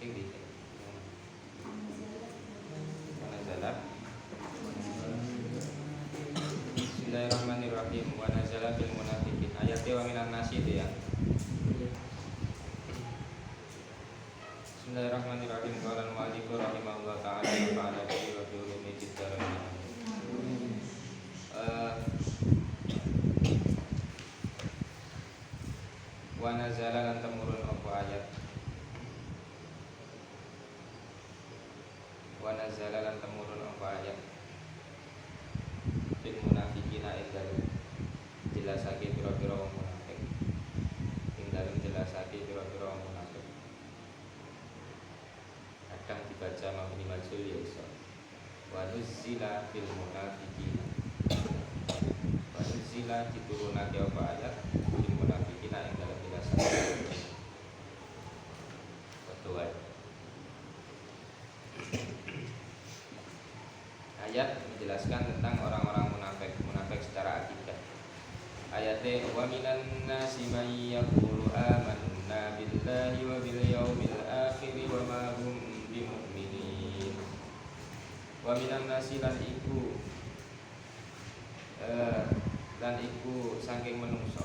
Sing di mana jalan? Bismillahirrahmanirrahim. Wa nazala bil munafiqin. Ayat wa minan nasi itu ya. Bismillahirrahmanirrahim. Qala al-mu'allif rahimahullah ta'ala wa ta'ala fi ulumi jiddaran. Wa nazala lan temurun apa ayat. Wa nazala lan temurun apa ayat. Bil munafiqina ing dalem jelasake pira-pira wong munafik. Ing dalem jelasake pira-pira wong munafik. Kadang dibaca mabni majhul ya iso. Wa nuzila bil munafiqina. Wa nuzila diturunake apa ayat bil munafiqina ing dalem jelasake. Betul. Ayat menjelaskan tentang orang-orang munafik secara akidah. Ayatnya wa minan nasi may yaqulu amanna billahi wa bil yaumil akhir wa ma hum bimu'minin. Wa minan nasi lan iku saking menungso.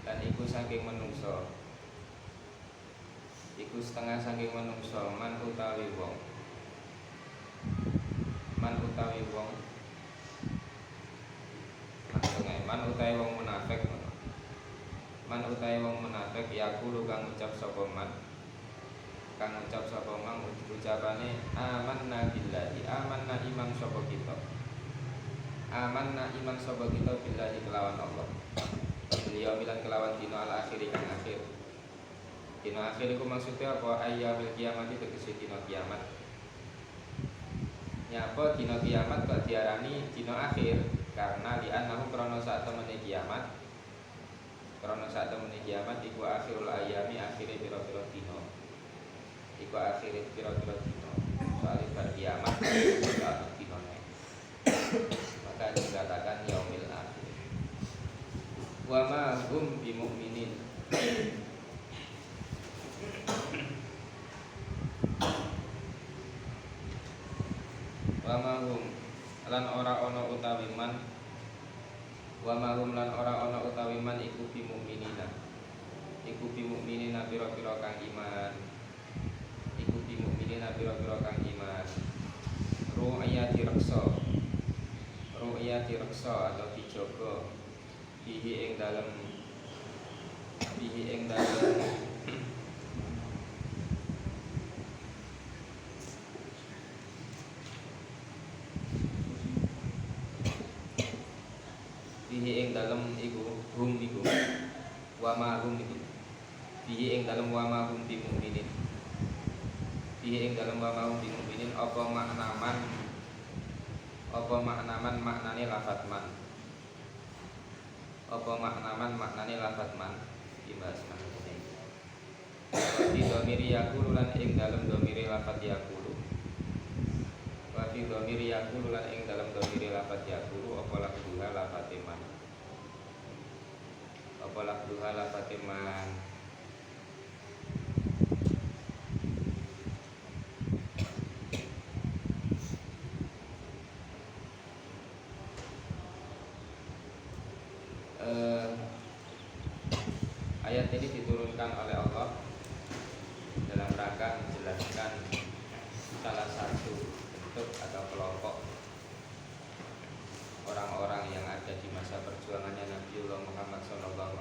Lan iku saking menungso. Iku setengah saking menungso man utawi wong. Man utawi wong munafik. Man utawi wong munafik yaqulu kang ucap sapa man. Kang ucap sapa man ucapane amanna billahi. Amanna iman sapa kita. Amanna iman sapa kita billahi kelawan Allah. Beliau bilang kelawan dina al akhir kang akhir. Dina akhir iku maksudnya apa? Ayyamil kiamat itu tegese dina kiamat. Nyapa dina kiamat kok diarani dina akhir karena li'annahu krana sak temene kiamat. Krana sak temene kiamat iku akhirul ayami, akhire pira-pira dina. Iku akhire pira-pira dina. Soale bar kiamat sak dinane. Maka dikatakan yaumil akhir. Wa ma hum bimu'minin. Wa mahum lan ora ana utawi man. Wa mahum lan ora ana utawi man iku bi mukminina. Iku bi mukminina pira-pira kang iman. Iku bi mukminina pira-pira kang iman. Ru'yati raksa. Ru'yati raksa atau dijaga bihi ing dalem bihi ing dalem iku hum iku wa ma hum iku bihi ing dalem wa ma hum bi mukminin. Bihi ing dalem wa ma hum bi mukminin apa maknaman maknane lafat man. Apa maknaman maknane lafat man dibahas manune. Wa fi dhamiri yaqulu lan ing dalem dhamiri lafat yaqulu. Wa fi dhamiri yaqulu lan ing dalem dhamiri lafat yaqulu apa lafduha lafate man. Apa lafduha lafate man. Ayat ini diturunkan oleh Allah dalam rangka menjelaskan salah satu bentuk atau kelompok orang-orang yang ada di masa perjuangannya Nabiullah Muhammad SAW,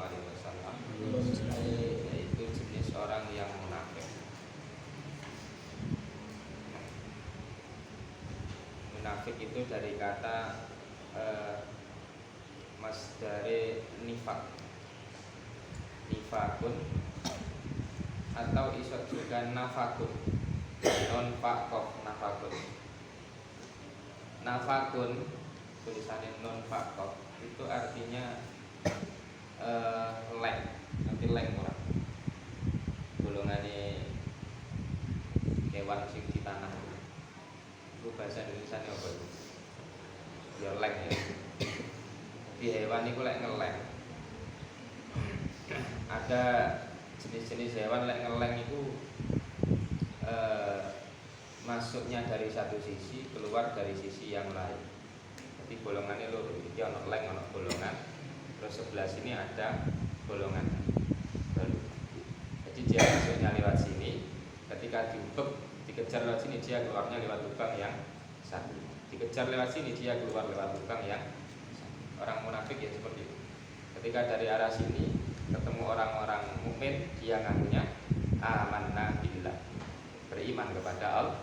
yaitu jenis orang yang munafik. Munafik itu dari kata masdare nifakun atau iso juga nafakun. Non fakof nafakun. Nafakun tulisannya non fakof itu artinya leng, nanti leng orang. Golongannya hewan sing di tanah. Itu bahasa Indonesia apa itu? Ya leng ya. Di hewan itu lek ngeleng. Ada jenis-jenis hewan lek ngeleng itu masuknya dari satu sisi, keluar dari sisi yang lain. Jadi bolongannya loro, iki ana leng ana bolongan. Terus sebelah sini ada bolongan baru. Jadi dia masuknya lewat sini, ketika diubek dikejar lewat sini, dia keluarnya lewat lubang yang satu. Dikejar lewat sini, dia keluar lewat lubang yang satu. Orang munafik ya seperti itu. Ketika dari arah sini ketemu orang-orang mukmin, dia ngakunya amanna billah, beriman kepada Allah.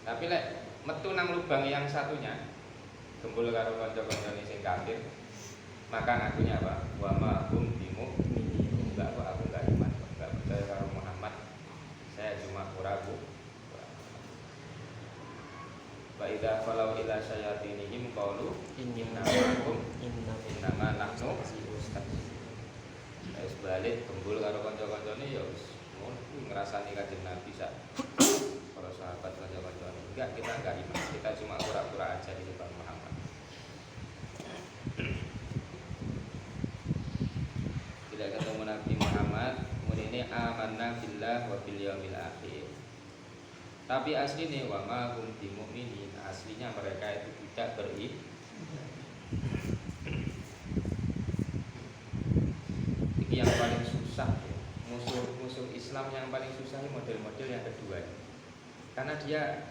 Tapi lek metu nang lubang yang satunya, gembul karo kanca-kancane sing kafir, maka ngakunya apa? Wa ma hum bimu'minin. Enggak kok, aku enggak iman, enggak percaya karo Muhammad. Saya cuma ragu. Wa idza qalu ila syayatinihim qalu inna ma'akum innama nahnu mustahzi'un. Wis balik gembul karo kanca-kancane ya wis ngrasani Kanjeng Nabi sak para sahabat kanca-kancane. Enggak, kita enggak iman, kita cuma pura-pura aja di depan Muhammad. Tidak ketemu Nabi Muhammad, kemudian ini amanna billah wa bil yaumil akhir. Tapi aslinya wa ma hum bimu'minin, aslinya mereka itu tidak beriman. Ini yang paling susah ya. Musuh Islam yang paling susah ini model-model yang kedua. Karena dia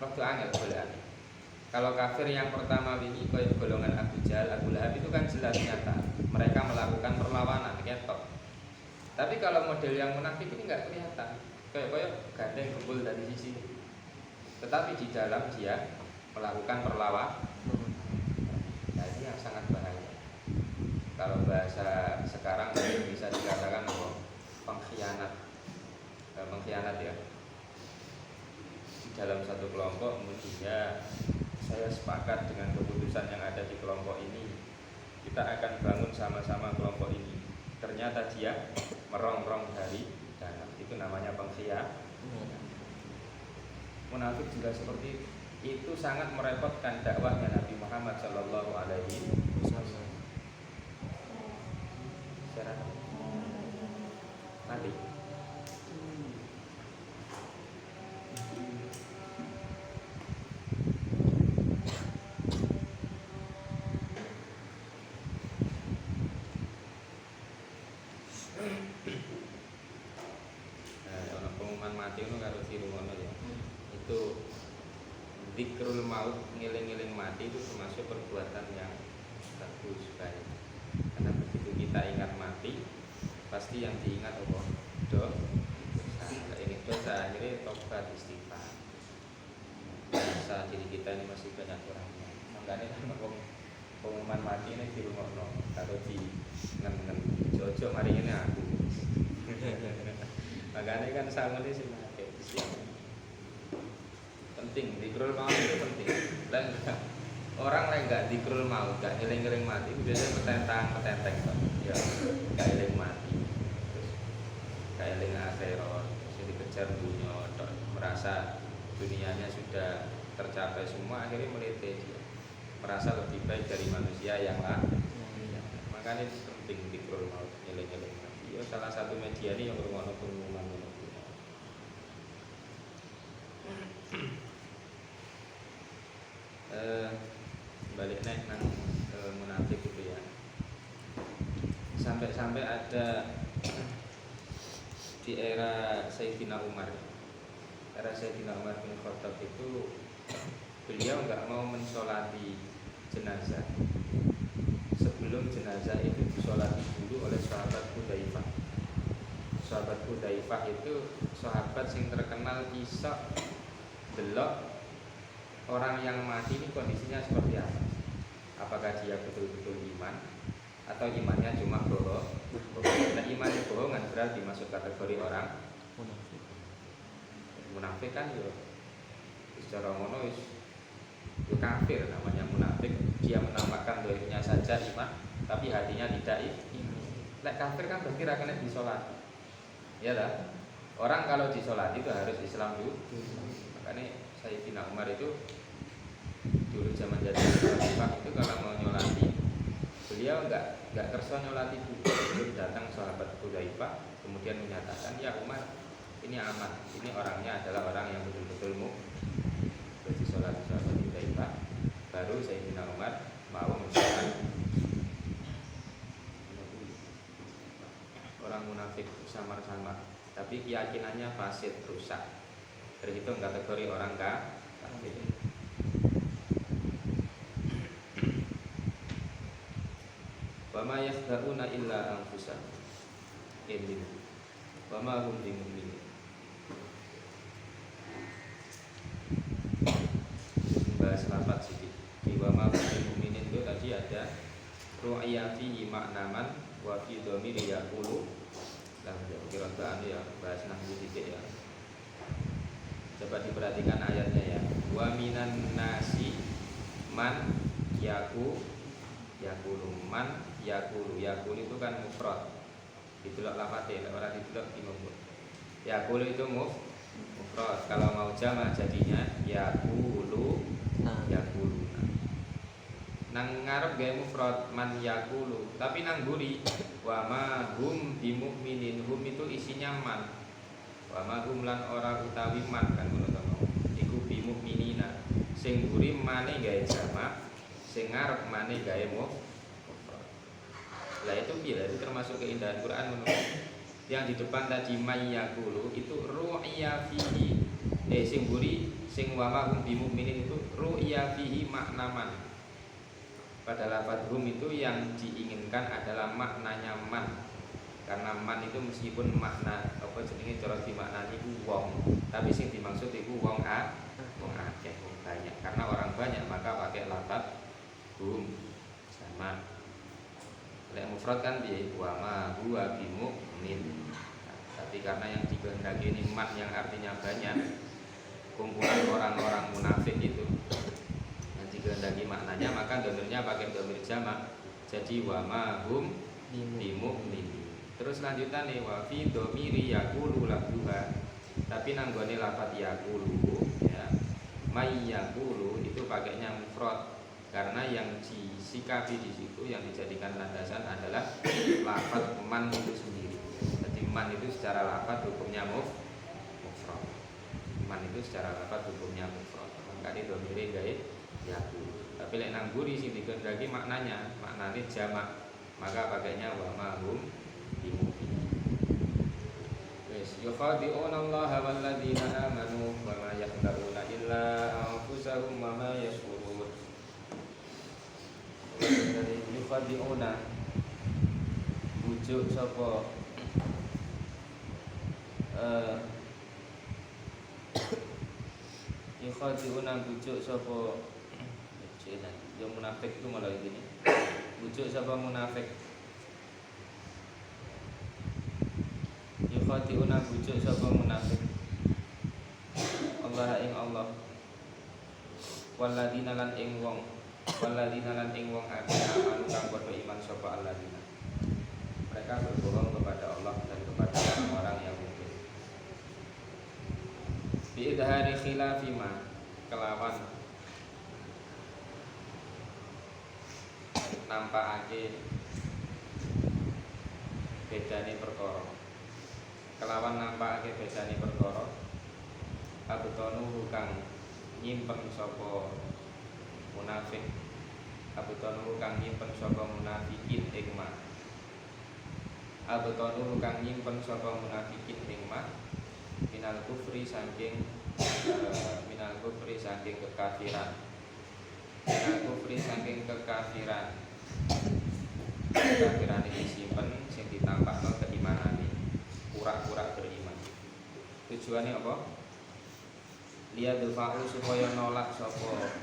waktu angel golekane. Kalau kafir yang pertama ini kayak golongan Abu Jahal, Abu Lahab itu kan jelas nyata. Mereka melakukan perlawanan, ketok. Tapi kalau model yang munafik ini enggak kelihatan. Kayak gandeng gembul dari sisi. Tetapi di dalam dia melakukan perlawanan. Nah, ini yang sangat bahaya. Kalau bahasa sekarang bisa dikatakan pengkhianat. Mengkhianat ya. Di dalam satu kelompok kemudian saya sepakat dengan keputusan yang ada di kelompok ini. Kita akan bangun sama-sama kelompok ini. Ternyata dia merongrong dari dalam. Itu namanya pengkhianat. Munafik juga seperti itu, sangat merepotkan dakwahnya Nabi Muhammad Shallallahu Alaihi Wasallam. Nanti. Zikrul maut, ngiling-ngiling mati itu termasuk perbuatan yang bagus, baik. Karena begitu kita ingat mati, pasti yang diingat Allah dosa. Ini dosa, akhirnya tobat istighfar. Masa diri kita ini masih banyak kurangnya. Makanya kan pengumuman mati ini di rumah kalau di ngen jojo mari ini aku. Makanya kan sama ini sih penting, zikrul maut itu penting. Orang lain enggak zikrul maut, enggak eling-eling mati, biasanya petenteng ya, enggak eling mati. Terus enggak eling akhirat, terus dikejar dunia, merasa dunianya sudah tercapai semua, akhirnya melete dia. Merasa lebih baik dari manusia yang lain. Makanya itu penting zikrul maut, eling-eling mati. Ya salah satu media ini yang bermono pengumuman balik naik nang munafik itu ya, sampai ada di era Sayyidina Umar bin Khattab itu beliau nggak mau mensolati jenazah sebelum jenazah itu disolati dulu oleh sahabat Hudzaifah. Sahabat Hudzaifah itu sahabat yang terkenal kisah delok orang yang mati ini kondisinya seperti apa? Apakah dia betul-betul iman atau imannya cuma bohong? Nah, imannya bohongan berarti masuk kategori orang munafik. Munafik kan yo secara ngono wis kafir, namanya munafik. Dia menampakkan dohirnya saja iman, tapi hatinya tidak iman. Lek kafir kan berarti ra kena disolati. Ya lah. Orang kalau disolati itu harus Islam dulu. Makanya Sayyidina Umar itu dulu zaman jadi khalifah itu kalau mau nyolati beliau enggak kerso nyolati dulu. Datang sahabat Hudzaifah kemudian menyatakan, ya Umar, ini aman, ini orangnya adalah orang yang betul-betul berarti sholat di Taifah. Baru Sayyidina Umar mau mensholat orang munafik samar-samar, tapi keyakinannya fasid, rusak, terhitung kategori orang kafir. Wa ma yakhda'una illa anfusahum wa ma hum bimu'minin. Bahas lafaz sedikit. Di wa ma hum bimu'minin itu tadi ada ru'ya fihi maknaman wa fi dhamiri yaqulu. Lah kira-kira ya bahas nahwu sedikit ya. Coba diperhatikan ayatnya ya. Wa minan nasi man yakulu man yakulu itu kan mufrad. Ditulak lafate, orang ditulak di mufrad. Yakulu itu mufrad. Kalau mau jamak jadinya yakulu yakuluna. Nang ngarep gawe mufrad man yakulu, tapi nang guri wa ma hum bimu'minin, hum itu isinya man. Wa ma hum lan ora utawi man kan ngono to. Iku bimu'minina. Sing guri mane gawe jamak, sing ngarep mane gawe mufrad. Lah itu bila itu termasuk keindahan Quran menurut. Yang di depan tadi mayyakulu itu ru'ya fihi. Sing guri sing wa ma hum bimu'minin itu ru'ya fihi maknaman. Pada lafaz hum itu yang diinginkan adalah maknanya man. Karena man itu meskipun makna apa jenenge cara dimaknani iku wong, tapi sing dimaksud iku wong akeh, banyak. Karena orang banyak maka pakai lafaz hum sama. Lek mufrad kan piye? Wa ma huwa bimu'min. Tapi karena yang dikehendaki ini man yang artinya banyak, kumpulan orang-orang munafik itu yang dikehendaki maknanya, maka dhamirnya pakai dhamir jamak. Jadi wa ma hum bimu'min. Terus lanjutan nih wa fi dhamiri yaqulu lahuha. Tapi nanggone lafaz yaqulu ya. May yaqulu itu pakainya mufrad. Karena yang disikapi di situ, yang dijadikan landasan adalah lafaz man itu sendiri. Jadi man itu secara lafaz hukumnya mufrad. Man itu secara lafaz hukumnya mufrad. Maka ini dhamire gawe yaqulu. Tapi lek nang guri sing dikehendaki maknanya jamak, maka pakainya wa ma hum bimu'minin. Wes yukhadi'una Allah wal ladzina amanu wa ma yakhda'una illa anfusahum wa ma yash'urun. Dari yukhadi'una bujuk sapa yukhadi'una bujuk sapa yang munafik itu malah ini bujuk sapa munafik. Yukhadi'una bujuk sapa munafik Allah ing Allah waladina lan ing wong akeh amanu kang padha iman sapa alladzina. Mereka berbohong kepada Allah dan kepada orang-orang yang mukmin. Bi idhari khilafima kelawan nampakake bedane perkara. Kelawan nampakake bedane perkara. Abtonu kang nyimpen sapa munafik, abtonu kang nyimpen sapa munafikin ing ma. Abtonu kang nyimpen sapa munafikin ing ma minal kufri saking kekafiran. Minal kufri saking kekafiran. Kekafiran iki simpen sing ditampakno keimanane, pura-pura beriman. Tujuannya apa? Liya dufa'u supaya nolak sapa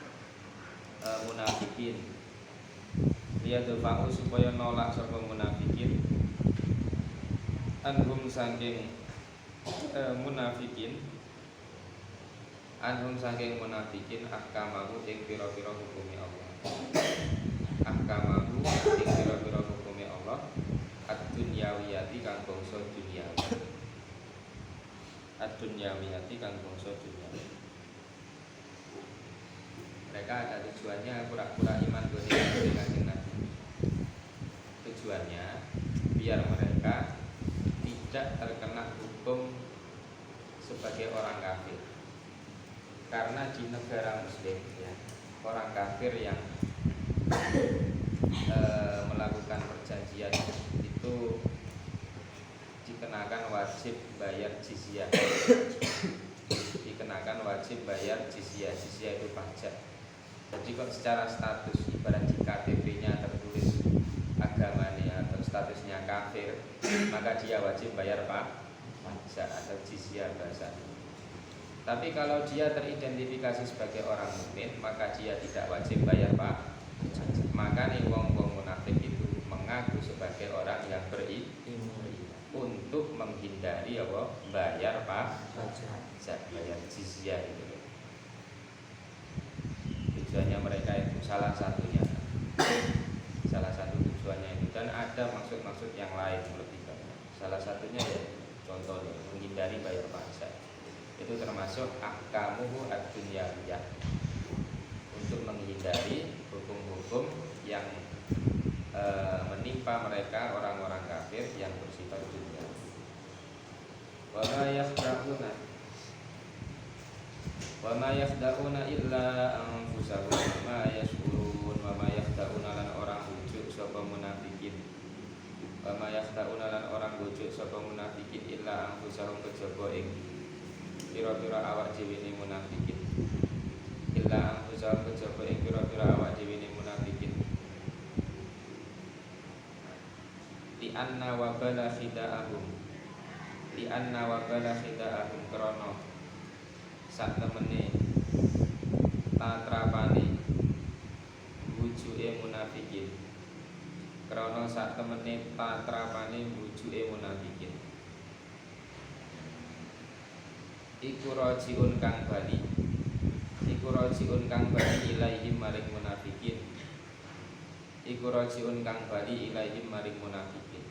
munafikin. Liya dufa'u supaya nolak sapa munafikin anhum saking munafikin ahkamahu ing pira-pira hukume Allah. Ahkamahu ing pira-pira hukume Allah ad-dunyawiyati kang bangsa duniawi. Ad-dunyawiyati kang bangsa duniawi. Mereka ada tujuannya pura-pura iman dengan Nabi. Tujuannya biar mereka tidak terkena hukum sebagai orang kafir. Karena di negara muslim ya, orang kafir yang melakukan perjanjian itu dikenakan wajib bayar jizyah. Dikenakan wajib bayar jizyah. Jizyah itu pajak. Jadi kok secara status ibarat di KTP-nya tertulis agamanya atau statusnya kafir, maka dia wajib bayar pajak atau jizyah bahasa. Tapi kalau dia teridentifikasi sebagai orang mukmin, maka dia tidak wajib bayar pajak. Maka nih wong-wong munafik itu mengaku sebagai orang yang beriman untuk menghindari apa? Bayar pajak, bayar jizyah itu. Tujuannya mereka itu salah satunya, salah satu tujuannya itu, dan ada maksud-maksud yang lain lebih banyak. Salah satunya ya contohnya menghindari bayar pajak. Itu termasuk ahkamuhu ad-dunyawiyah, untuk menghindari hukum-hukum yang menimpa mereka orang-orang kafir yang bersifat dunia. Wa ma yakhda'una illa anfusahum wa ma yash'urun. Wa ma yakhda'una lan orang bujuk sapa munafikin. Wa ma yakhda'una lan orang bujuk sapa munafikin illa anfusahum kejaba ing pira-pira awak dhewe munafikin. Illa anfusahum kejaba ing pira-pira awak dhewe munafikin. Li anna wa bala khida'ahum. Li anna wa bala khida'ahum krana sak temene tatrapane wujuke munafikin. Krana sak temene tatrapane wujuke munafikin. Iku rajiun kang bali. Iku rajiun kang bali ilaihim maring munafikin. Iku rajiun kang bali ilaihim maring munafikin.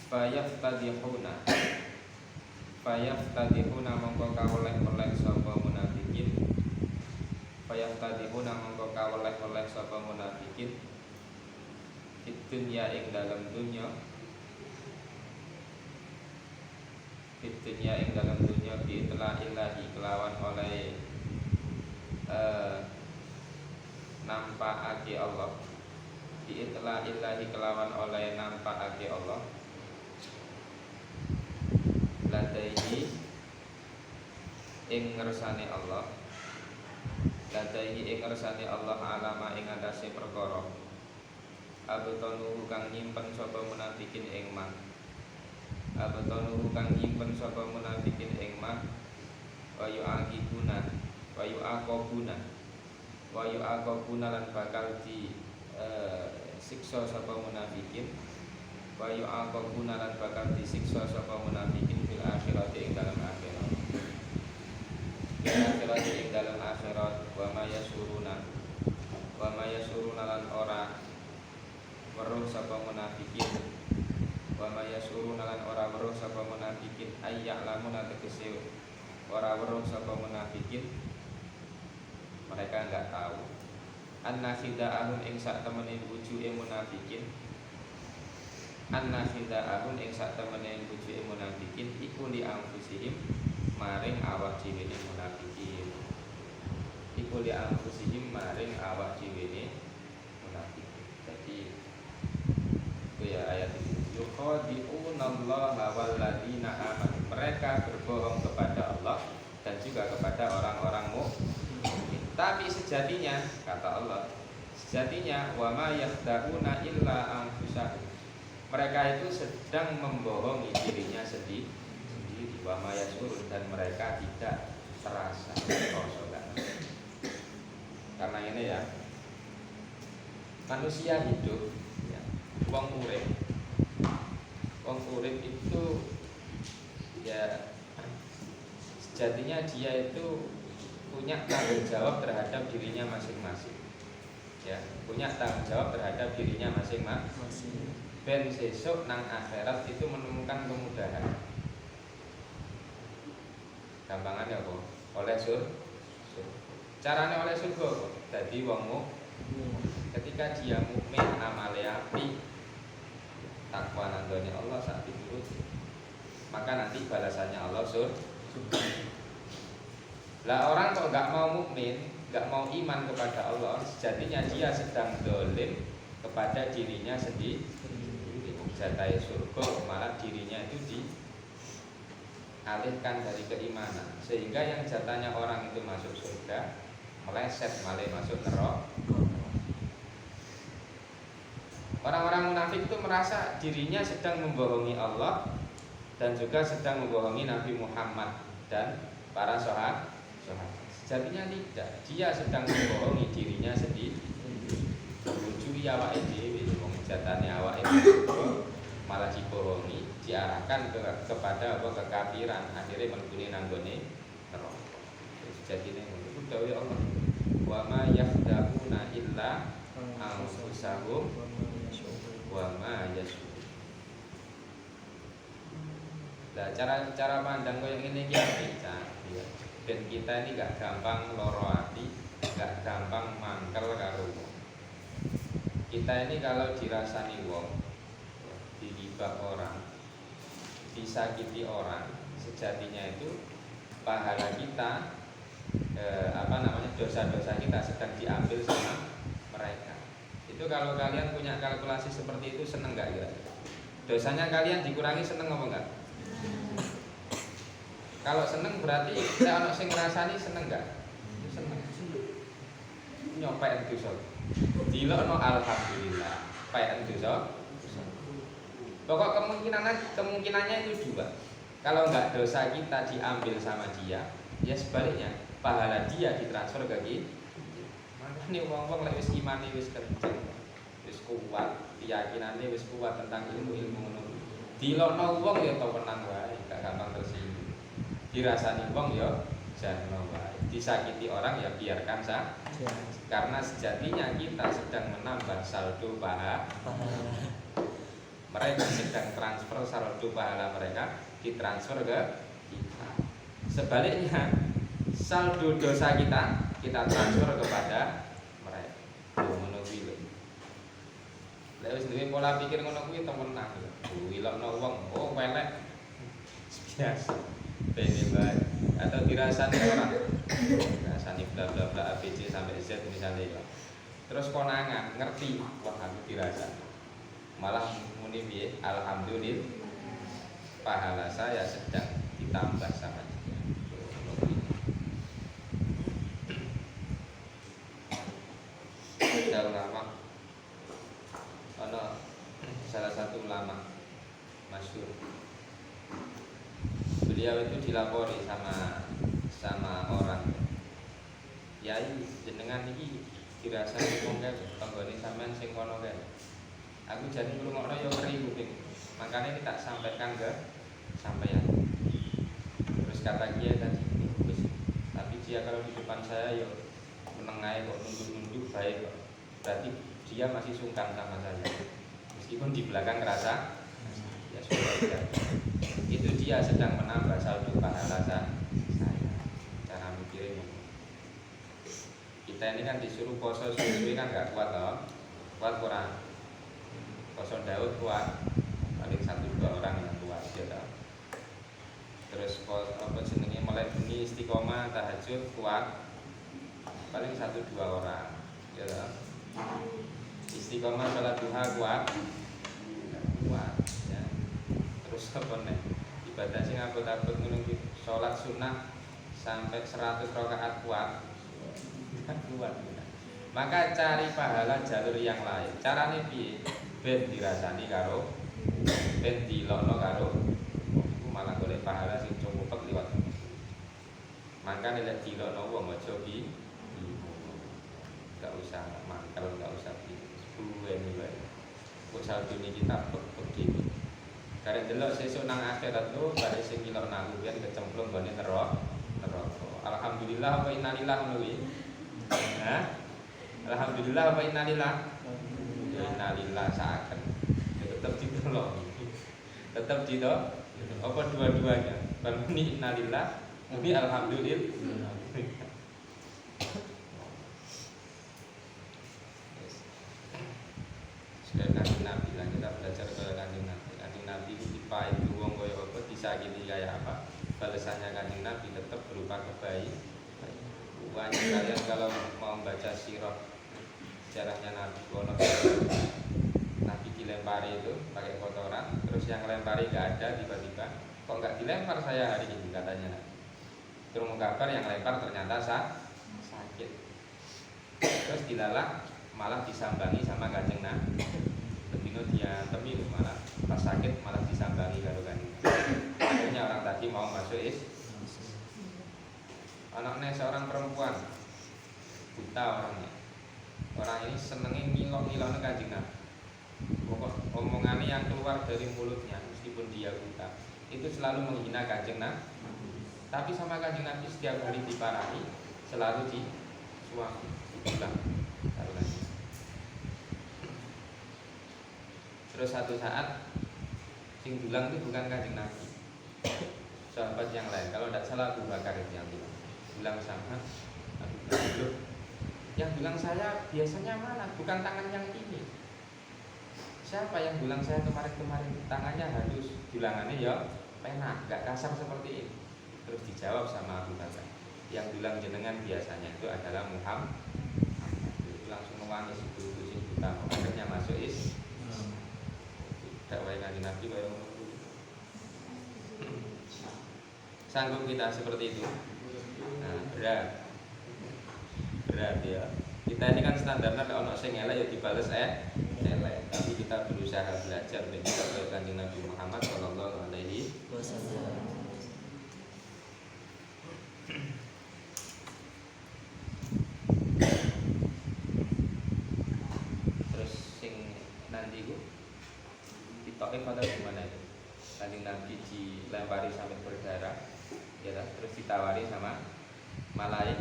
Fayaftadihuna mongko kaweleh-weleh sapa munafikin. Fayaftadihuna mongko kaweleh-weleh sapa munafikin. Di dunya ing dalam dunya. Di dunya ing dalam dunya biitla ilahi kelawan oleh nampakake Allah. Biitla ilahi kelawan oleh nampakake Allah. Ladaihi ing ngersane Allah. Ladaihi ing ngersane Allah alama ing atase perkara. Abtanu kang nyimpen sapa munafikin ing mah. Abtanu kang nyimpen sapa munafikin ing mah. Wa yu'aqibuna wa yu'aqabuna. Wa yu'aqabuna lan bakal di siksa sapa munafikin. Wa yu'aqabuna lan bakal disiksa sapa munafikin fil akhirati ing dalam akhirat. Fil akhirati ing dalam akhirat. Wa ma yasuruna. Wa ma yasuruna lan ora weruh sapa munafikin. Wa ma yasuruna lan ora weruh sapa munafikin ayyak lamun tegese ora weruh sapa munafikin. Mereka enggak tahu anna khida'ahum ing sak temene wujuhe munafikin. Anna khida'ahum ing sak temene wujuhe munafikin iku li anfusihim maring awak dhewe munafikin. Iku li anfusihim maring awak dhewe munafikin. Jadi itu ya ayat itu. Yukhadi'unallaha walladzina amanu. Mereka berbohong kepada Allah dan juga kepada orang-orang mukmin. Tapi sejatinya kata Allah, sejatinya wa ma yakhda'una illa anfusahum. Mereka itu sedang membohongi dirinya sendiri. Wa ma yasurun, dan mereka tidak terasa. Karena ini ya, manusia hidup ya, wong urip itu ya sejatinya dia itu punya tanggung jawab terhadap dirinya masing-masing. Ya, punya tanggung jawab terhadap dirinya masing-masing. Ben sesuk nang akhirat itu menemukan kemudahan. Gampangannya apa? Oleh surga. Caranya oleh surga apa? Dadi wong mukmin. Ketika dia mukmin, amale apik, takwa nandone Allah sak diturut, maka maka nanti balasannya Allah surga. Lah orang kok nggak mau mukmin, nggak mau iman kepada Allah, sejatinya dia sedang dolim kepada dirinya sendiri. Jatai surga malah dirinya itu dialihkan dari keimanan, sehingga yang jatahnya orang itu masuk surga meleset malah masuk neraka. Orang-orang munafik itu merasa dirinya sedang membohongi Allah dan juga sedang membohongi Nabi Muhammad dan para sahabat. Sejatinya tidak, dia sedang membohongi dirinya sendiri. Menuju awake dhewe, wong jatane awake dhewe malah dibohongi, diarahkan kepada apa kekafiran, akhirnya mengguni nanggone neraka. Sejatinya itu dawuh Allah, wa ma yakhda'una illa anfusahum wa ma yashurun. Nah, cara pandang koyo ngene iki apik, ya. Ben kita ini gak gampang loro ati, gak gampang mangkel karo wong. Kita ini kalau dirasani wong, digibah orang, disakiti orang, sejatinya itu pahala kita, dosa-dosa kita sedang diambil sama mereka. Itu kalau kalian punya kalkulasi seperti itu, seneng gak ya? Dosanya kalian dikurangi, seneng apa enggak? Kalau seneng berarti saya ono sing ngrasani, seneng gak? Seneng. Nyopek dosa. Dilokno alhamdulillah. Pek dosa. Pokok kemungkinannya itu dua. Kalau enggak dosa kita diambil sama dia, ya sebaliknya pahala dia ditransfer ke kita. Makanya wong-wong lek wis imane wis kenceng, wis kuat, keyakinane wis kuat tentang ilmu-ilmu ngono. Dilokno wong ya tau menang wae, gak gampang tersinggung. Dirasani wong ya jangan wae. Disakiti orang ya biarkan saja. Karena sejatinya kita sedang menambah saldo pahala. Mereka sedang transfer saldo pahala mereka ditransfer ke kita. Sebaliknya saldo dosa kita transfer kepada mereka. Ngono kuwi lho. Lek wis duwe pola pikir ngono kuwi temenan. Wilokno wong, oh welek. Biasa. Bene bae atau dirasani orang. Dirasani bla bla bla ABC sampai Z misalnya. Terus konangan ngerti, wah aku dirasani. Malah muni piye? Alhamdulillah pahala saya sedang ditambah sama dia. Ada ulama, ada salah satu ulama masyhur. Beliau itu dilapori sama orang. Yai jenengan iki dirasani wong kae, tanggane sampean sing kono kae. Aku jadi ngrungokno yo ngeri kuping. Makanya kita sampaikan ke sampeyan. Terus kata dia tadi, tapi dia kalau di depan saya yo menengae kok nunduk-nunduk baik kok. Berarti dia masih sungkan sama saya. Meskipun di belakang ngerasa ya sudah. Itu dia sedang menambah saldo pahala saya. Cara mikirnya. Kita ini kan disuruh poso suwi kan gak kuat loh. Kuat kurang. Poso Daud kuat. Paling 1-2 orang yang kuat ya. Terus apa jenenge mulai bunyi istiqomah tahajud kuat. Paling 1-2 orang ya. Istiqomah salat duha kuat. Kuat ya. Terus apa nih? Ibadah sing abot-abot ngono iki salat sunah sampai 100 rakaat kuat. Kuat. Maka cari pahala jalur yang lain. Carane piye? Ben dirasani karo ben dilokno karo iku malah golek pahala sing cukup liwat. Maka nek dilokno wong aja bi gak usah mangkel, gak usah buweni wae. Kok saldone kita pek dhewe. Karek delok sesuk nang akhirat lho bare sing ilok nang biyen kecemplung gone neraka. Alhamdulillah wa inna lillahi ngono kuwi. Hah? Alhamdulillah wa inna lillahi. Inna lillahi saken. Tetep ditolong. Tetep ditolong. Apa dua-duanya? Bal muni inna lillahi, muni alhamdulillah. Sudah kanjeng Nabi lah, kita belajar ke kanjeng Nabi. Kanjeng Nabi itu dipahit wong kaya apa, disakiti kayak apa, balasannya Kanjeng Nabi tetap berupa kebaikan. Banyak kalian kalau mau baca sirah sejarahnya Nabi Wono, Nabi dilempari itu pakai kotoran, terus yang lempari gak ada, tiba-tiba kok nggak dilempar saya hari ini katanya. Terus kabar yang lempar ternyata sakit, terus dilalak malah disambangi sama Kanjeng Nabi. Tebino dia temi malah pas sakit malah disambangi karo Kanjeng. Akhirnya orang tadi mau masuk anaknya seorang perempuan buta orangnya. Orang ini senengnya ngilok-ngiloknya Kanjeng Nabi. Pokok omongannya yang keluar dari mulutnya meskipun dia buta itu selalu menghina Kanjeng Nabi. Tapi sama Kanjeng Nabi setiap hari diparahi, selalu disuami, dibilang. Terus satu saat sing bilang itu bukan Kanjeng Nabi, sahabat yang lain. Kalau tidak salah Abu Bakar itu yang bilang sama Abu Bakar, yang bilang saya biasanya mana? Bukan tangan yang ini. Siapa yang bilang saya kemarin-kemarin tangannya halus, bilangannya ya pena, gak kasar seperti ini. Terus dijawab sama Abu Bakar, yang bilang jenengan biasanya itu adalah Muhammad. Itu langsung menangis itu sing buta. Akhirnya masuk dakwah Kanjeng Nabi kaya ngono. Sanggup kita seperti itu? Nah, berat ya. Kita ini kan standarnya kalau ono sing elek ya dibales elek. Tapi kita berusaha belajar menjadi Kanjeng Nabi Muhammad sallallahu alaihi wasallam. Terus sing nanti ku ditoke pada gimana itu? Kanjeng Nabi dilempari sampai berdarah, ya terus ditawari sama malaikat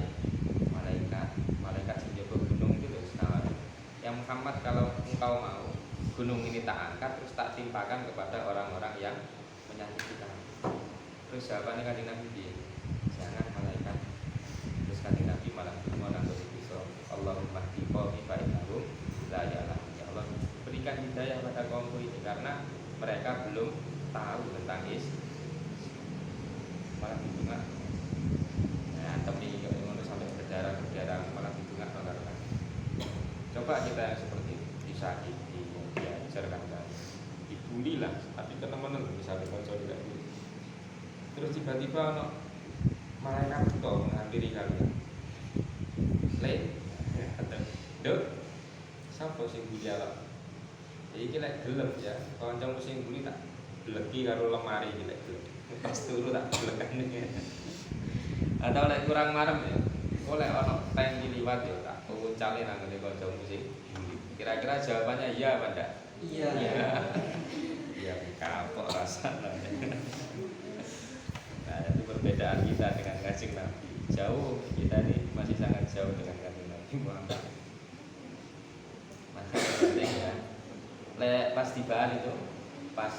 sing jaga gunung itu terus nawari. Ya Muhammad, kalau engkau mau gunung ini tak angkat terus tak timpakan kepada orang-orang yang menyakiti kamu. Terus jawabannya Kanjeng Nabi dia, jangan malaikat. Terus Kanjeng Nabi malah ngomong itu, Allahumma hdi qaumi fa innahum la ya'lamun. Ya Allah, berikan hidayah pada kaumku ini karena mereka belum tahu tentang malah dibungak. Nah, tapi kalau ngono sampai berdarah malah dibungak kan. Coba kita yang seperti itu, disakiti, diajarkan kan, dibully lah, tapi teman-teman bisa dibaca juga gitu. Terus tiba-tiba ono malaikat itu menghampiri kalian. Dok, sapa sing bully ala? Iki lek gelem ya, kancamu sing bully tak bleki karo lemari iki lek gelem. Pas turu tak blekane. Atau lek kurang marem ya, oleh ono tank liwat ya tak uncale nang ngene kancamu sing bully. Kira-kira jawabannya iya apa ndak? Iya. Iya, kapok rasanya. Nah, itu perbedaan kita dengan Kanjeng Nabi. Jauh, kita ini masih sangat jauh dengan Kanjeng Nabi Muhammad. Masih penting ya. Pas tibaan itu, pas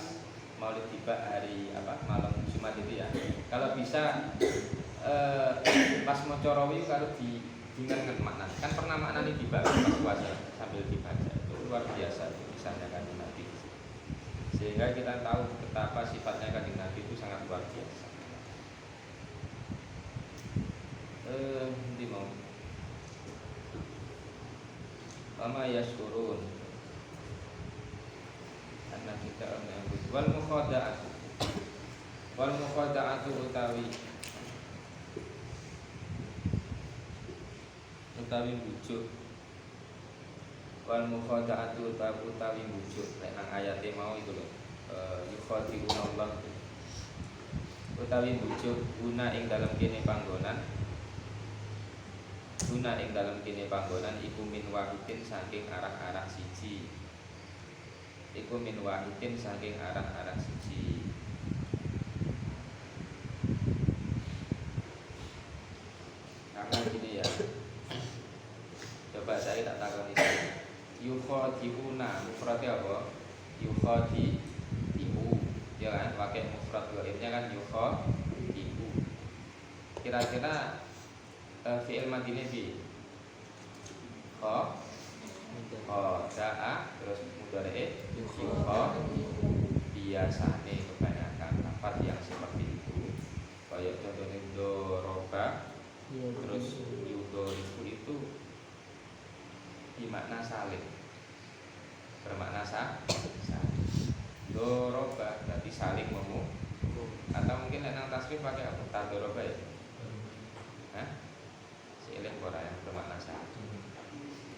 Maulid tiba hari malam Jumat itu ya. Kalau bisa pas mau corowi kalau diingat makna. Kan pernah makna nih tiba pas puasa sambil dibaca. Itu luar biasa kisahnya Kanjeng Nabi. Sehingga kita tahu betapa sifatnya Kanjeng Nabi itu sangat luar biasa. Nanti mau Mama yasurun anak kita menyambut wal mukhada'atu utawi bujuk wal mukhada'atu utawi bujuk nek nang ayate mau itu lho yukhadi'una Allah utawi bujuk guna ing dalam kene panggonan iku min wahidin saking arah-arah siji. Karena gini ya. Coba saya tak takoni. Yukhadi'una mufradnya apa? Yukhadi'u. Ya kan, pakai mufrad ghaibnya kan yukhadi'u. Kira-kira fi'il madine bi da'a terus mudhari'e biasane kebanyakan lafaz yang seperti Terus yudharibu itu bermakna saling, bermakna saling. Doroba berarti saling atau mungkin nang tasrif pakai apa? Tadoroba ya? Hah? Silih ora yang bermakna saling.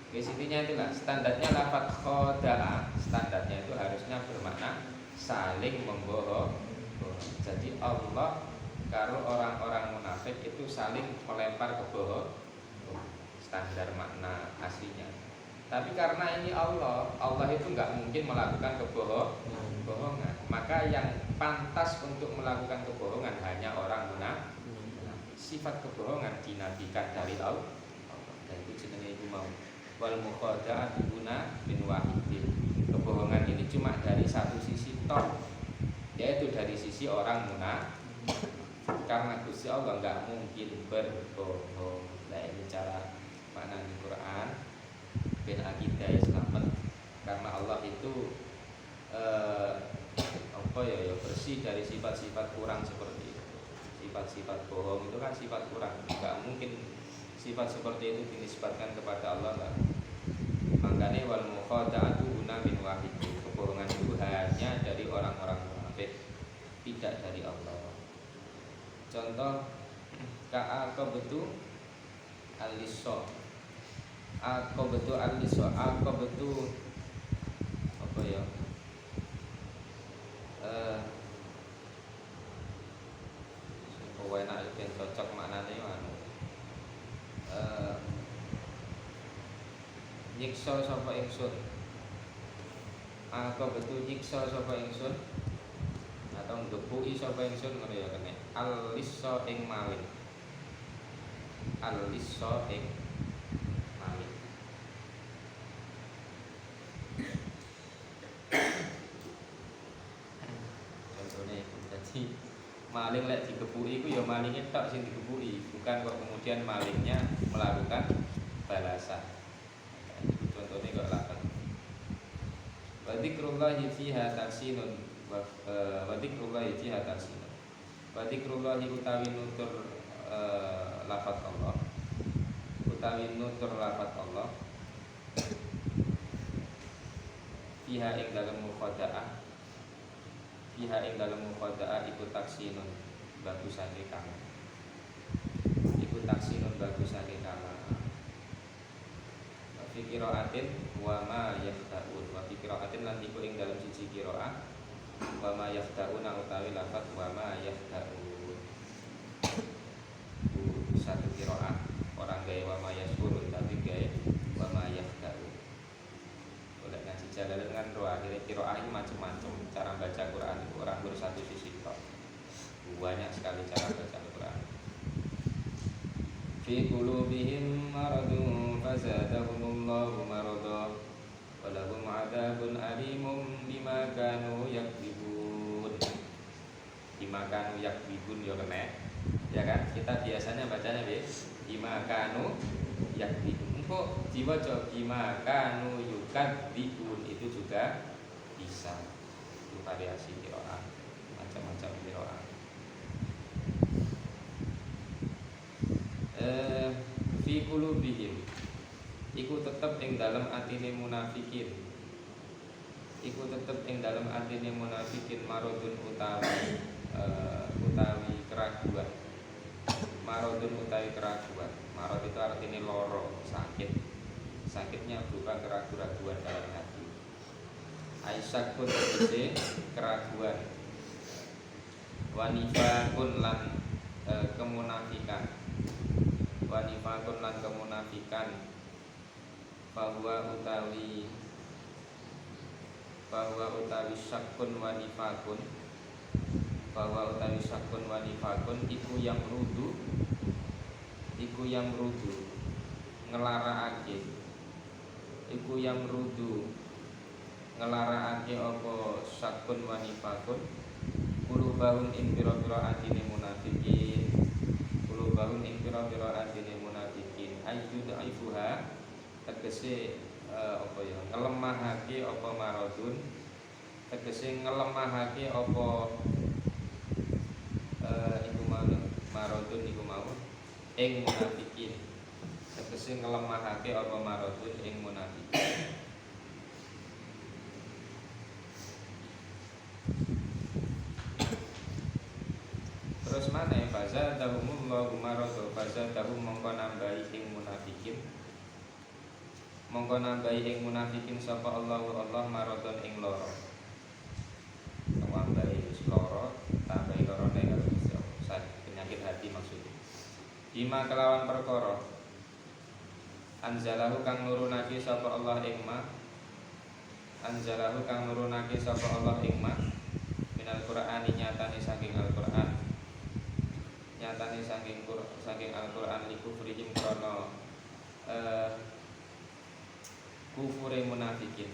Oke, intinya itulah standarnya lafadz khoda'a, standarnya itu harusnya bermakna saling membohong. Jadi Allah kalau orang-orang munafik itu saling melempar kebohongan, standar makna aslinya. Tapi karena ini Allah itu nggak mungkin melakukan kebohongan. Maka yang pantas untuk melakukan kebohongan hanya orang munafik. Sifat kebohongan dinafikan dari Allah. Dan itu jenenge iku mau. Wal mukhada'atu guna bin wahidin. Kebohongan ini cuma dari satu sisi tok, yaitu dari sisi orang munafik. Karena Gusti Allah nggak mungkin berbohong. Nah ini cara makna di Quran ben akidah Islam. Karena Allah itu apa ya bersih dari sifat-sifat kurang seperti itu. Sifat-sifat bohong itu kan sifat kurang. Nggak mungkin sifat seperti itu dinisbatkan kepada Allah lah. Makanya wal mukhada'atu guna min wahid. Kebohongan itu hanya dari orang-orang munafik, tidak dari Allah. Contoh ka'aqabatu al-liso. Aqabatu al-liso. Aqabatu apa ya? Enak ben cocok maknane anu. Nyiksa sapa ingsun. Aqabatu nyiksa sapa ingsun. Atau ngebuki sapa ingsun ngono ya kene. Al-liso ing maling. Al-liso ing maling. Contohnya itu jadi maling lek digebuki iku ya malinge tok sing digebuki, bukan kok kemudian malingnya melakukan balasan. Contohnya kok lapan. Wa dzikrullahi fiha tahsinun wa dzikrullahi fiha tahsinun. Wa dzikrullahi utawi nutur lafaz Allah. Utawi nutur lafaz Allah. Fiha ing dalem mukhada'ah. Fiha ing dalem mukhada'ah iku taksinun bagusane kang. Iku taksinun bagusane kang. Fi qiraatin wa ma yafta'un. Wa fi qiraatin lan iku ing dalem siji qiraah wa ma yafta'un utawi lafaz wa ma yafta'un. Satu qiraah orang gawe wa ma yasurun tapi gawe wa ma yafta'un. Oleh ngaji jalan dengan roh akhirnya qiraah ini macam-macam cara baca Quran itu orang bersatu sisi tok. Banyak sekali cara baca Quran. Fi qulubihim maradun fazadahumullahu marada wa lahum 'adzabun alimun bima kanu yakdzibun. Bima kanu yakdzibun ya kena. Ya kan? Kita biasanya bacanya bima kanu yakdzibun. Engko diwaca bima kanu yukadzibun itu juga bisa. Itu variasi qiraat, macam-macam qiraat. Fi qulubihim iku tetep ing dalem atine munafikin. Iku tetep ing dalem atine munafikin maradun utawi keraguan. Maradun utawi keraguan. Marad itu artinya loro, sakit. Sakitnya berupa keraguan dalam hati. Aisyakun tegese keraguan. Wanifakun lan kemunafikan. Wanifakun lan kemunafikan. Bahwa utawi syakun wanifakun. Bahwa utawi syakun wanifakun iku yang rudu ngelaraake. Iku yang rudu ngelaraake apa syakun wanifakun. Kulubahum ing pira-pira atine munafikin. Kulubahum ing pira-pira atine munafikin. Ayyud aifuha tegese apa ya ngelemahake apa maradun. Tegese ngelemahake apa iku maradun iku mau ing munafikin. Tegese nglemahake apa maradun ing munafikin. Terus maneh fazadahumullahu marada fazadahum mongko nambahi ing munafikin. Mongko nambahi ing munafikin sapa Allahu Allah maradon ing lara. Nambahi wis lara, tambahi larane karo penyakit hati maksudnya. Bima kelawan perkara anzalahu kang nurunake sapa Allah ing ma. Anzalahu kang nurunake sapa Allah ing ma. Minal Qur'ani nyatane saking Al-Qur'an. Nyatane saking Al-Qur'an likufrihim krana kufure munafikin.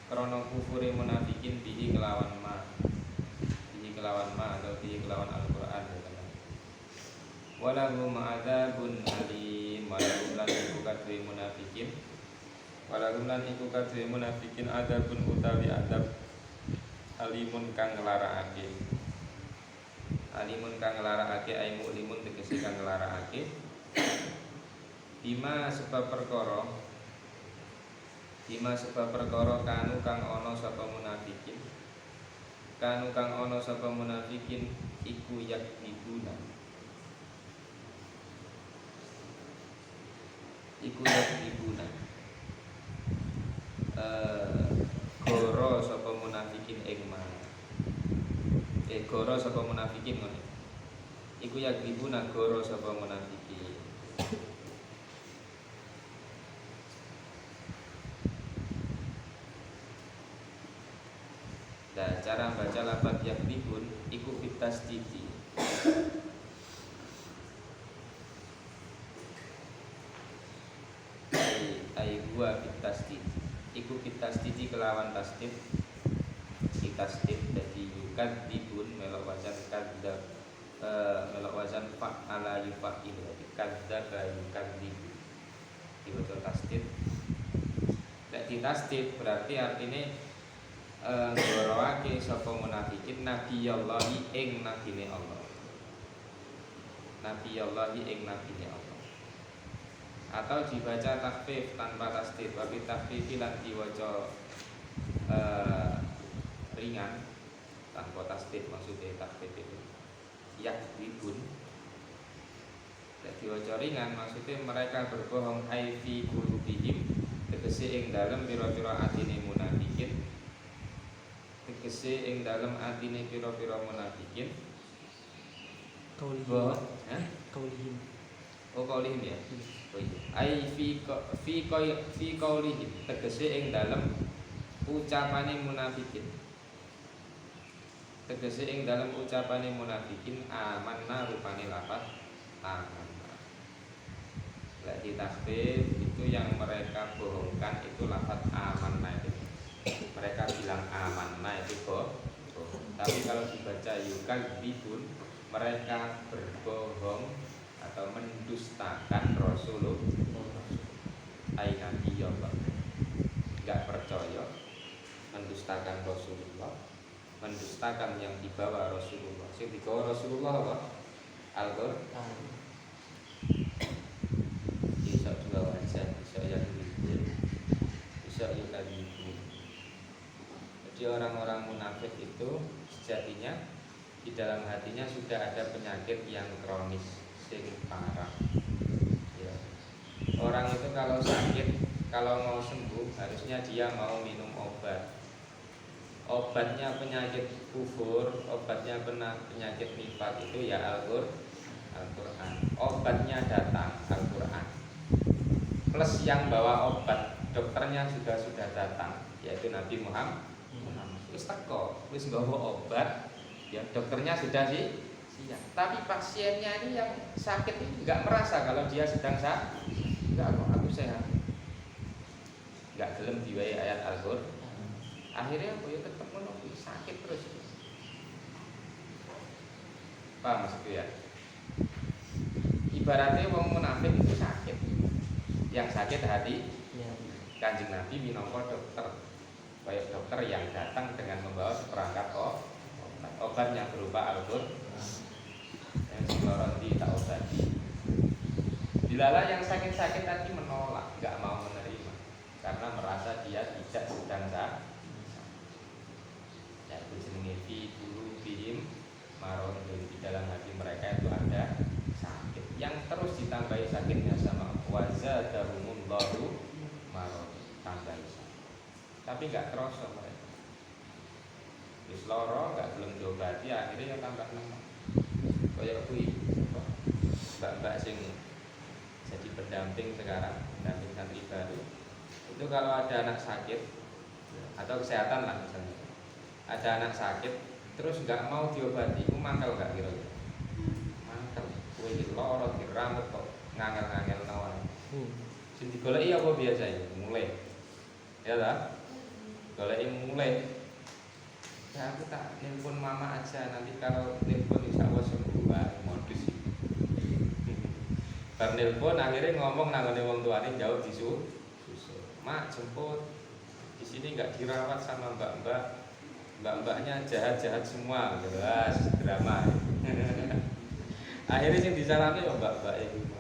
Krana kufure munafikin bihi kelawan ma. Bihi kelawan ma atau bihi kelawan Al-Qur'an ya teman. Walahum adzabun alim walahum lan iku kadhe munafikin. Walahum lan iku kadhe munafikin adzabun utawi adzab alimun kang nglarakake. Alimun kang nglarakake ai mulimun tegese kang nglarakake. Bima sebab perkara kanu kang ana sapa munafikin. Kanu kang ana sapa munafikin iku yakdibuna. Iku yakdibuna. Goro sapa munafikin ing ma. Goro sapa munafikin ngene. Iku yakdibuna goro sapa munafikin. Nah, cara baca lafaz yakdibun iku bitasdidi. Ai gua bitasdid. Iku bitasdidi kelawan tasdid. Tasdid dadi yukadzibun melok wazan kadzab melok wazan fa'ala yufa'il dadi kadzdzaba yukadzibu. Dibaca tasdid. Nek di tasdid berarti artine ngoroake sapa munafikin nabiyallahi ing nabine Allah. Nabiyallahi ing nabine Allah. Atau dibaca takhfif tanpa tasdid, tapi takhfif lan diwaca ringan tanpa tasdid maksudnya takhfif itu. Yakdibun. Nek diwaca ringan maksudnya mereka berbohong ai fi qulubihim tegese ing dalem pira-pira atine munafikin. Tegese ing dalem atine pira-pira munafikin. Qaulihim. Oh qaulihim ya. Oh iya. Ai fi qaulihim tegese ing dalem ucapane munafikin. Tegese ing dalem ucapane munafikin amanna rupane lafaz amanna. Lagi takhfif itu yang mereka bohongkan itu lafaz amanna itu. Mereka bilang amanna itu bohong. Tapi kalau dibaca yukadzibun mereka berbohong atau mendustakan Rasulullah. Ai nabi Allah. Enggak percaya, mendustakan Rasulullah, mendustakan yang dibawa Rasulullah. Sing dibawa Rasulullah apa? Al-Qur'an. Bisa juga baca, bisa yang itu, bisa yukadzibun. Jadi orang-orang munafik itu sejatinya di dalam hatinya sudah ada penyakit yang kronis, sing parah. Ya. Orang itu kalau sakit, kalau mau sembuh harusnya dia mau minum obat. Obatnya penyakit kufur, obatnya penyakit nifaq itu ya Al-Qur'an. Obatnya datang Al-Qur'an. Plus yang bawa obat, dokternya sudah datang, yaitu Nabi Muhammad. Wis teko, wis nggawa obat, ya dokternya sudah siap. Tapi pasiennya ini yang sakit ini enggak merasa kalau dia sedang sakit. Enggak kok, aku sehat. Enggak gelem diwai ayat Al-Qur'an. Akhirnya aku ya tetap menunggu sakit terus. Paham maksudku ya? Ibaratnya wong munafik itu sakit. Yang sakit hati, Kanjeng Nabi minangka dokter. Kayak dokter yang datang dengan membawa seperangkat obatnya berupa Al-Qur'an. Yang sekarang tak obati. Dilalah yang sakit-sakit tadi menolak, nggak mau menerima karena merasa dia tidak sedang sakit. Ya itu jenenge fi qulubihim maradun, di dalam hati mereka itu ada sakit yang terus ditambahi sakitnya sama wazadahumullahu marad, tambahi sakit. Tapi nggak terasa mereka. Wis lara nggak belum diobati akhirnya ya tambah lemah. Kayak kuwi mbak-mbak sing jadi pendamping sekarang, pendamping santri baru. Itu kalau ada anak sakit atau kesehatan lah misalnya. Ada anak sakit terus nggak mau diobati, itu mangkel nggak kira-kira? Mangkel. Kowe iki lara diramut kok ngangel-ngangel nawan. Sing digoleki apa biasa ya? Mulai. Ya ta? Goleki mulai. Ya aku tak nelpon mama aja, nanti kalau nelpon insyaallah sembuh modus. Bar nelpon akhirnya ngomong nanggone wong tuane jauh susul. Mak jemput. Di sini nggak dirawat sama mbak-mbak. Mbak-mbaknya jahat-jahat semua, jelas drama. Akhirnya sing disalahke ya mbak-mbak itu.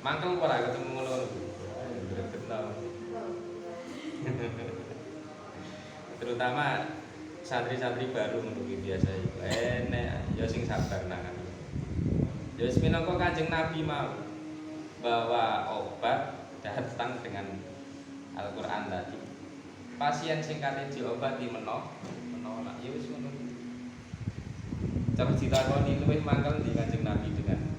Mangkel ora ketemu ngono. Gregetno. Terutama santri-santri baru menunggu biasa itu. Enek ya sing sabar nangan. Ya wis minangka Kanjeng Nabi mau bawa obat datang dengan Al-Qur'an tadi. Pasien sing kate diobati menolak, ya wis ngono. Terus ditakoni luwih mangkel di Kanjeng Nabi dengan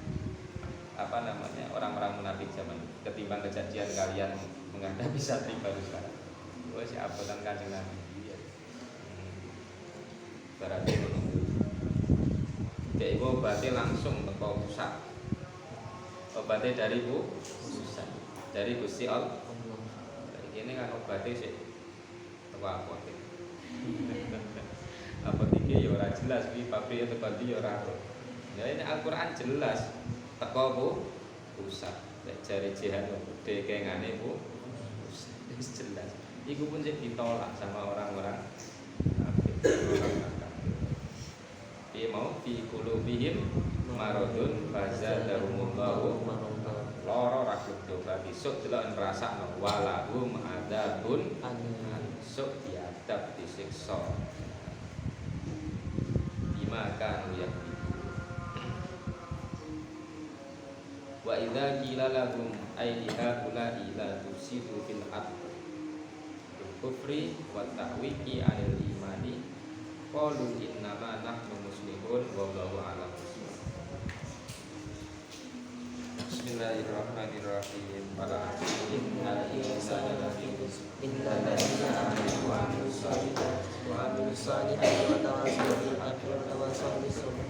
apa namanya orang-orang munafik zaman ketimbang kejadian kalian menghadapi santri baru sekarang. Wis abotan Kanjeng Nabi. Berarti menunggu. Dia ibu obatnya langsung teko pusat. Obatnya dari pusat, dari Gusti Allah. Ini kan obatnya sih teko apotek. Apoteknya ya ora jelas, wi pabriknya teko ndi ya ora. Ya ini Al-Qur'an jelas teko pusat. Nek jare jihan dekengane pusat. Wis jelas. Iku pun sing ditolak sama orang-orang Ia mau fi qulubihim maradun fazadahumullahu lara rakut coba besok delok ngrasakno walahum adzabun sok diadab disiksa bima kanu yakni wa idza qila lahum ayyuha ulai la tusidu fil ard kufri wa ta'wiki 'alal imani qalu innama nahnu muslimun wallahu a'lam. Bismillahirrahmanirrahim. Wala innal insana lafi khusr illa alladziina aamanu wa 'amilus solihati wa tawassaw bil haqqi wa tawassaw bis sabr.